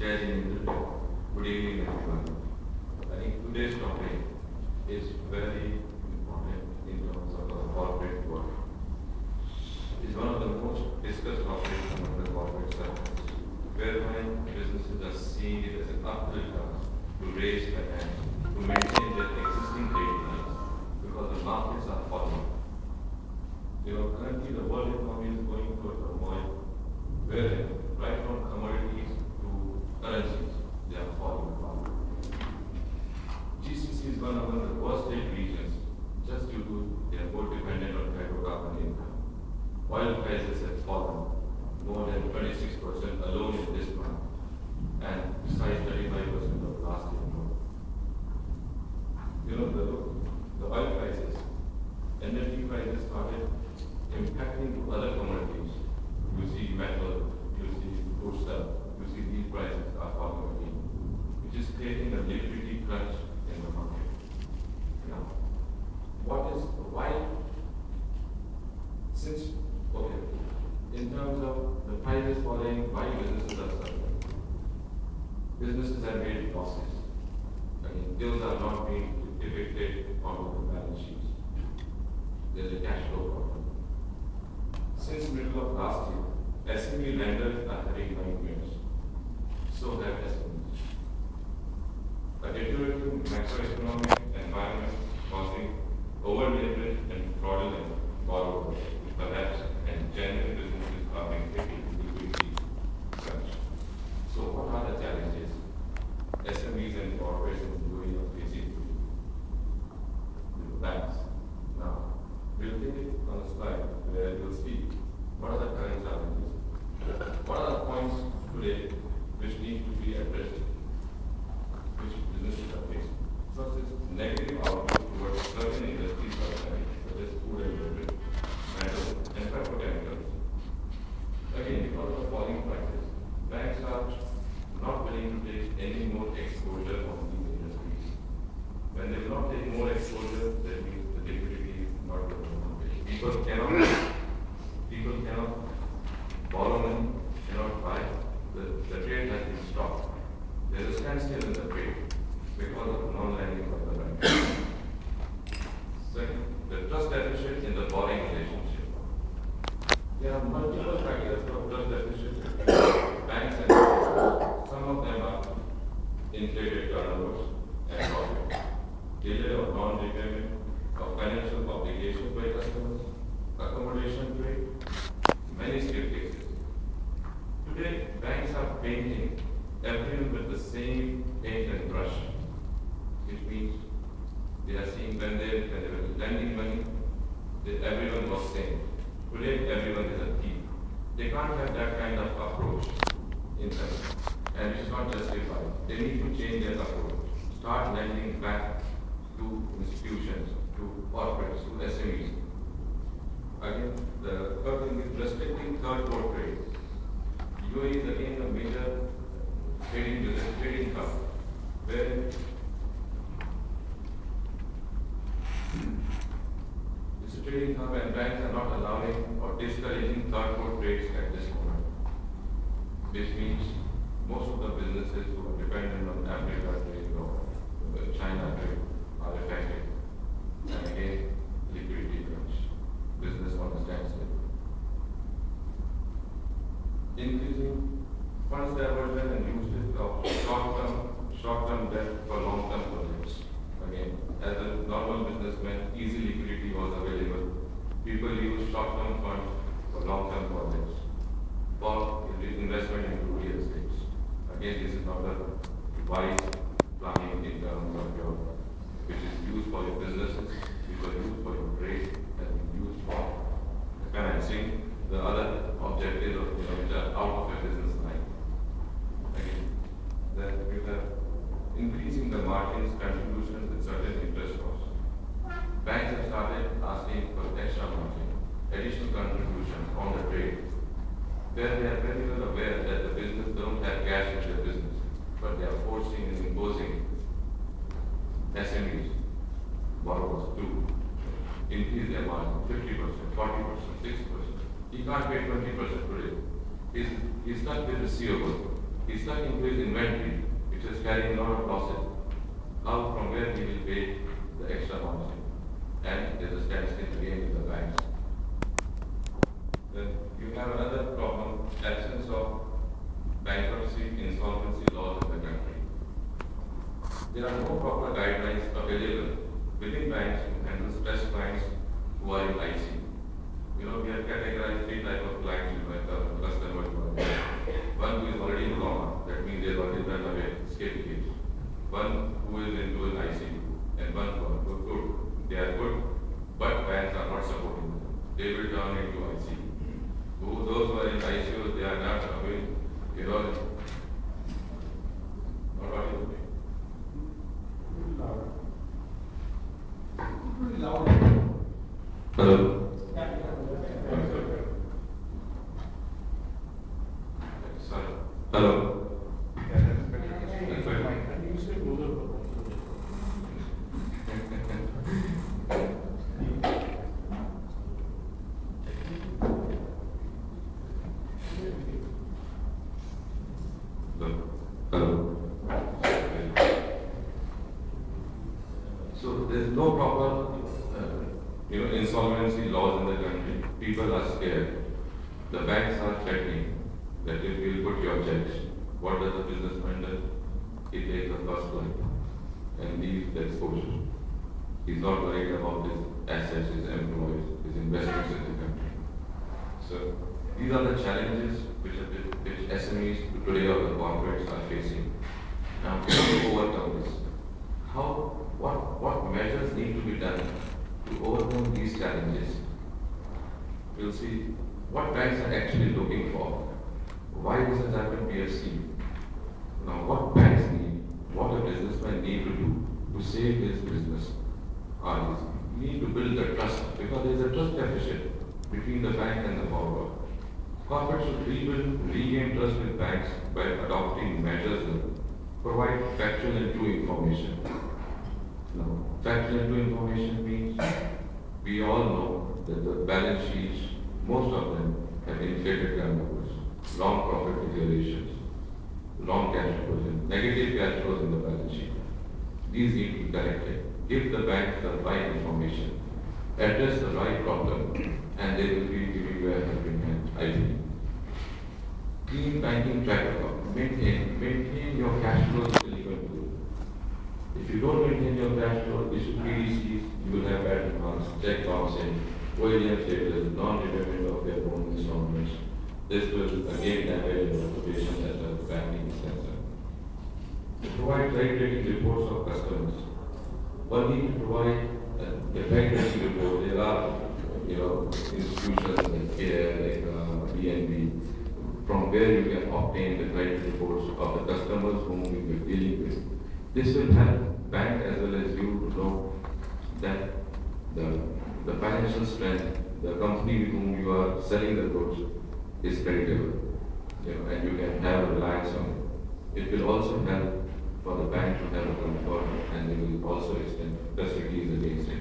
Jain, good evening everyone. I think today's topic is very important in terms of the corporate world. It's one of the most discussed topics among the corporate circles, whereby businesses are seeing it as an uphill task to raise finance, to maintain their existing trade lines, because the markets are falling. Currently the world economy is going through a turmoil, where right from commodities to currencies, they are falling apart. GCC is one of the worst hit regions just due to they are more dependent on hydrocarbon income. Oil prices have fallen more than 26% alone in this month, and besides 35% of last year. The oil prices, energy prices started impacting to other commodities. You see metal, you see food stuff, you see these prices are falling again, which is creating a liquidity crunch in the market. Now, why, in terms of the prices falling, why businesses are suffering? Businesses have made losses. Those are not being depicted onto the balance sheets. There's a cash flow problem. Since middle of last year, SME lenders are having nightmares. So have SMEs. A deteriorating macroeconomic environment causing over-leverage and fraudulent borrowers to collapse, and genuine businesses are being taken to liquidity crunch. So what are the challenges SMEs and corporations doing or facing with banks? Now, we'll take it on a slide where you'll see what are the current challenges. What are the points today which need to be addressed, which businesses are facing? First is negative outlook towards certain industries outside, such as food and beverage, metals, and petrochemicals. Again, because of falling prices, banks are not willing to take any more exposure on these industries. When they will not take more exposure, that means the liquidity is not going to be. People cannot borrow money, cannot buy. The trade has been stopped. There is a standstill in the trade because of non-lending by the bank. Second, the trust deficit in the borrowing relationship. There are multiple factors for trust deficit. Banks and some of them are inflated turnovers and profit, delay of non-repayment of financial obligations by customers, accommodation trade, many skill cases. Today, banks are painting everyone with the same paint and brush, which means they are seeing when they were lending money, everyone was same. Today, everyone is a thief. They can't have that kind of approach in them, and it is not justified. They need to change their approach. Start lending back to institutions, to corporates, to SMEs. Again, the third thing is restricting third port trade. UAE is again a major trading hub, where it's a trading hub and banks are not allowing or discouraging third port trades at this moment. This means most of the businesses who are dependent on Africa trade or China trade are affected. And again, liquidity crunch. Business on a standstill. Increasing funds diversion and usage of short-term debt for long-term projects. Again, as a normal businessman, easy liquidity was available. People use short-term funds for long-term projects, for investment into real estate. Again, this is not a wise planning in terms of your, which is used for your businesses, which are used for your trade, and used for financing the other objectives of, which are out of your business line. Again, then with the increasing the margins contributions with certain interest costs. Banks have started asking for extra margin, additional contributions on the trade, where they are very well aware that the business don't have cash in their business, but they are forcing and imposing SMEs, borrowers to increase their margin 50%, 40%, 60%. He can't pay 20% today. He's stuck with receivable. He's stuck into his inventory, which is carrying a lot of losses. How, from where he will pay the extra margin? And there's a standstill again with the banks. Then you have another problem, absence of bankruptcy, insolvency laws in the country. There are no proper guidelines available within banks to handle stressed clients who are in IC. We have categorized three types of clients in the customer who are there. One who is already in coma, that means they've already run away, escaped case. One who is into an ICU, and one who are good. They are good, but banks are not supporting them. They will turn into ICU. Those who are in ICU, they are not away, not audible. Hello? Sorry. Hello? Hello. So there's no proper, insolvency laws in the country. People are scared. The banks are threatening that if you put your checks, what does the businessman do? He takes the first flight and leaves the exposure. He's not worried about his assets, his employees, his investments in the country. So these are the challenges which SMEs today or the corporates are facing. Now, how to overcome this? What measures need to be done to overcome these challenges? We'll see what banks are actually looking for. Why this has happened, we have seen. Now, what banks need, what a businessman need to do to save his business are these. We need to build the trust because there is a trust deficit between the bank and the borrower. Corporates should regain trust with banks by adopting measures that provide factual and true information. Now, factual and true information means we all know that the balance sheets, most of them have inflated numbers, long profit declarations, long cash flows, and negative cash flows in the balance sheet. These need to be corrected. Give the banks the right information, address the right problem, and they will be giving you a helping hand, I believe. Clean banking track record. Maintain your cash flows till you can do. If you don't maintain your cash flow, issue PDCs, you will have bad remarks, check bouncing, OEM status, non-repayment of their own installments. This will again damage your reputation as a banking is concerned. Provide credit rating reports of customers. One need to provide the credit rating report. There are, institutions like BNB, from where you can obtain the credit reports of the customers whom you are dealing with. This will help bank as well as you to know that the financial strength, the company with whom you are selling the goods is creditable, and you can have a reliance on it. It will also help for the bank to have a comfort, and they will also extend facilities against it.